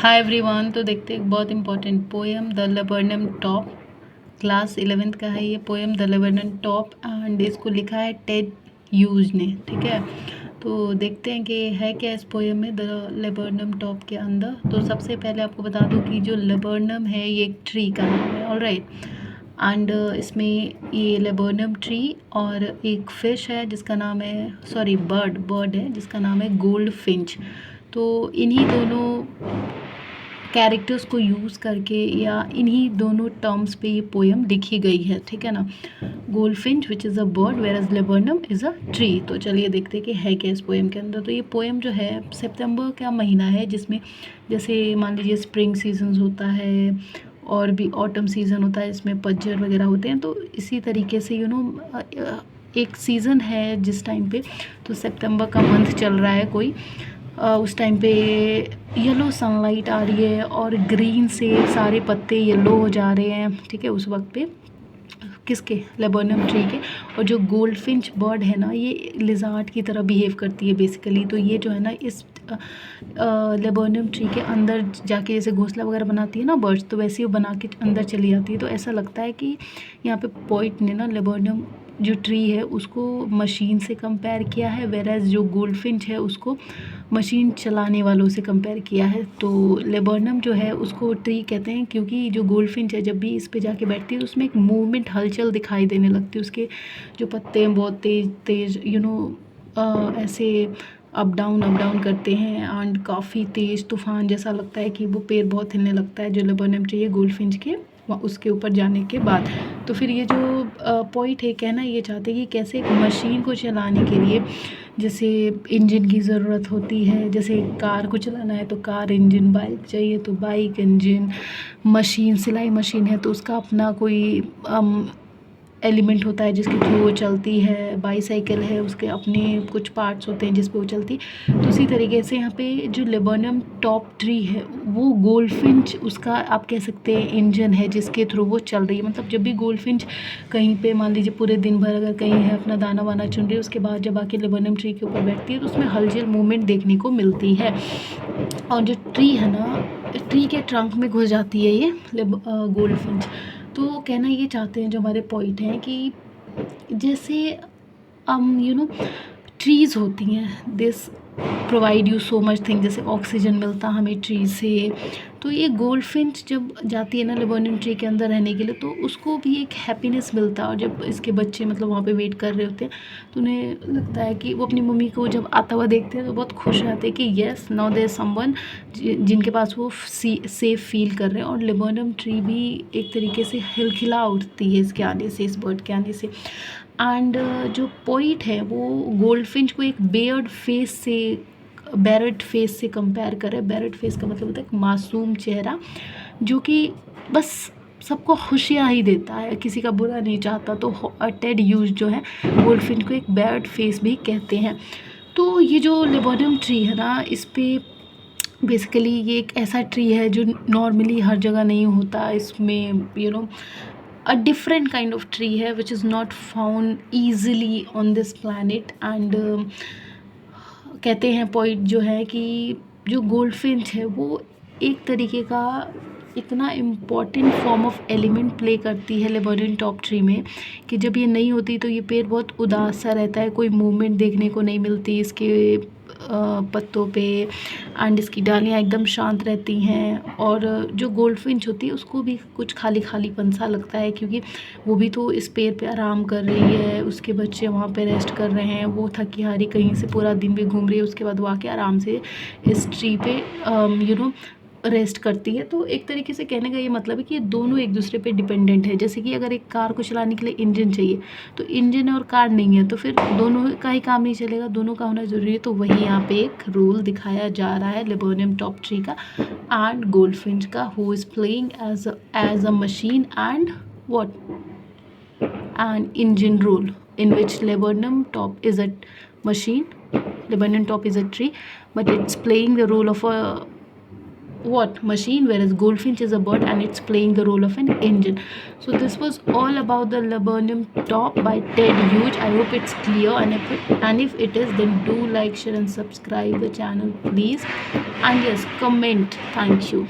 Hi everyone. तो देखते हैं एक बहुत important poem the laburnum top. Class 11th का है ये poem the laburnum top and इसको लिखा है टेड ह्यूज ने। ठीक है, तो देखते हैं कि है क्या इस पोएम में द लेबर्नम टॉप के अंदर। तो सबसे पहले आपको बता दूं कि जो लेबर्नम है ये एक ट्री का नाम है। ऑलराइट, एंड इसमें ये लेबर्नम ट्री और एक फिश है जिसका नाम है बर्ड है जिसका नाम है गोल्ड फिंच। तो इन्हीं दोनों कैरेक्टर्स को यूज़ करके या इन्हीं दोनों टर्म्स पे ये पोएम लिखी गई है। ठीक है ना, goldfinch which is a bird whereas laburnum is a tree. तो चलिए देखते हैं कि है क्या इस पोएम के अंदर। तो ये पोएम जो है सितंबर का महीना है जिसमें जैसे मान लीजिए स्प्रिंग सीजन होता है और भी ऑटम सीज़न होता है, इसमें पतझड़ वगैरह होते हैं। तो इसी तरीके से एक सीज़न है जिस टाइम पे, तो सितंबर का मंथ चल रहा है कोई, उस टाइम पे येलो सनलाइट आ रही है और ग्रीन से सारे पत्ते येलो हो जा रहे हैं। ठीक है, उस वक्त पे किसके, लेबर्नम ट्री के। और जो गोल्डफिंच बर्ड है ना, ये लिजार्ड की तरह बिहेव करती है बेसिकली। तो ये जो है ना इस लेबर्नम ट्री के अंदर जाके जैसे घोंसला वगैरह बनाती है ना बर्ड्स, तो वैसे ही वो बना के अंदर चली जाती है। तो ऐसा लगता है कि यहाँ पे पोइट ने ना लेबर्नम जो ट्री है उसको मशीन से कंपेयर किया है, वेराज जो गोल्डफिंच है उसको मशीन चलाने वालों से कंपेयर किया है। तो लेबर्नम जो है उसको ट्री कहते हैं क्योंकि जो गोल्डफिंच है जब भी इस पे जाके बैठती है तो उसमें एक मूवमेंट, हलचल दिखाई देने लगती है। उसके जो पत्ते हैं बहुत तेज तेज ऐसे अप डाउन करते हैं एंड काफ़ी तेज़ तूफान जैसा लगता है कि वो पेड़ बहुत हिलने लगता है जो लेबर्नम ट्री है गोल्डफिंच के उसके ऊपर जाने के बाद। तो फिर ये जो पॉइंट है कहना ये चाहते हैं कि कैसे एक मशीन को चलाने के लिए जैसे इंजन की ज़रूरत होती है, जैसे कार को चलाना है तो कार इंजन, बाइक चाहिए तो बाइक इंजन, मशीन सिलाई मशीन है तो उसका अपना कोई एलिमेंट होता है जिसके थ्रू वो चलती है, बाईसाइकिल है उसके अपने कुछ पार्ट्स होते हैं जिस पे वो चलती। तो उसी तरीके से यहाँ पे जो लेबर्नम टॉप ट्री है वो गोल्डफिंच उसका आप कह सकते हैं इंजन है जिसके थ्रू वो चल रही है। मतलब जब भी गोल्डफिंच कहीं पे मान लीजिए पूरे दिन भर अगर कहीं है अपना दाना वाना चुन रही है, उसके बाद जब आके लेबर्नम ट्री के ऊपर बैठती है तो उसमें हलचल मूवमेंट देखने को मिलती है। और जो ट्री है ना, ट्री के ट्रंक में घुस जाती है ये गोल्डफिंच। तो कहना ये चाहते हैं जो हमारे पॉइंट हैं कि जैसे ट्रीज़ होती हैं, this provide you so much thing, जैसे ऑक्सीजन मिलता हमें ट्री से। तो ये गोल्डफिंच जब जाती है ना लेबर्नम ट्री के अंदर रहने के लिए तो उसको भी एक हैप्पीनेस मिलता है। और जब इसके बच्चे मतलब वहाँ पे वेट कर रहे होते हैं तो उन्हें लगता है कि वो अपनी मम्मी को जब आता हुआ देखते हैं तो बहुत खुश रहते हैं कि येस नाउ देयर समवन जिनके पास वो सेफ फील कर रहे हैं। और लेबर्नम ट्री भी एक तरीके से खिलखिला उठती है इसके आने से, इस बर्ड के आने से। एंड जो पोइट है वो गोल्डफिंच को एक बैरड फेस से कंपेयर करे। बैरड फेस का मतलब होता है एक मासूम चेहरा जो कि बस सबको खुशियाँ ही देता है, किसी का बुरा नहीं चाहता। तो टेड ह्यूज जो है गोल्डफिंच को एक बैरड फेस भी कहते हैं। तो ये जो लेबर्नम ट्री है ना, इस पे बेसिकली ये एक ऐसा ट्री है जो नॉर्मली हर जगह नहीं होता। इसमें a different kind of tree है which is not found easily on this planet and कहते हैं पॉइंट जो है कि जो गोल्डफिंच है वो एक तरीके का इतना important form of element play करती है लेबर्नम टॉप ट्री में कि जब ये नहीं होती तो ये पेड़ बहुत उदास सा रहता है, कोई मूवमेंट देखने को नहीं मिलती इसके पत्तों पे एंड इसकी डालियाँ एकदम शांत रहती हैं। और जो गोल्डफिंच होती है उसको भी कुछ खाली खालीपन सा लगता है क्योंकि वो भी तो इस पेड़ पे आराम कर रही है, उसके बच्चे वहाँ पे रेस्ट कर रहे हैं, वो थकी हारी कहीं से पूरा दिन भी घूम रही है, उसके बाद वो आके आराम से इस ट्री पे रेस्ट करती है। तो एक तरीके से कहने का ये मतलब है कि ये दोनों एक दूसरे पे डिपेंडेंट है। जैसे कि अगर एक कार को चलाने के लिए इंजन चाहिए तो इंजन और कार नहीं है तो फिर दोनों का ही काम नहीं चलेगा, दोनों का होना ज़रूरी है। तो वही यहाँ पे एक रोल दिखाया जा रहा है लेबर्नम टॉप ट्री का एंड गोल्डफिंच का, who is playing as a machine and what an engine role in which laburnum top is a machine, laburnum top is a tree, but it's playing the role of a what machine, whereas goldfinch is a bird and it's playing the role of an engine. So this was all about the laburnum top by Ted Hughes. I hope it's clear, and if it is, then do like, share and subscribe the channel please, and yes, comment. Thank you.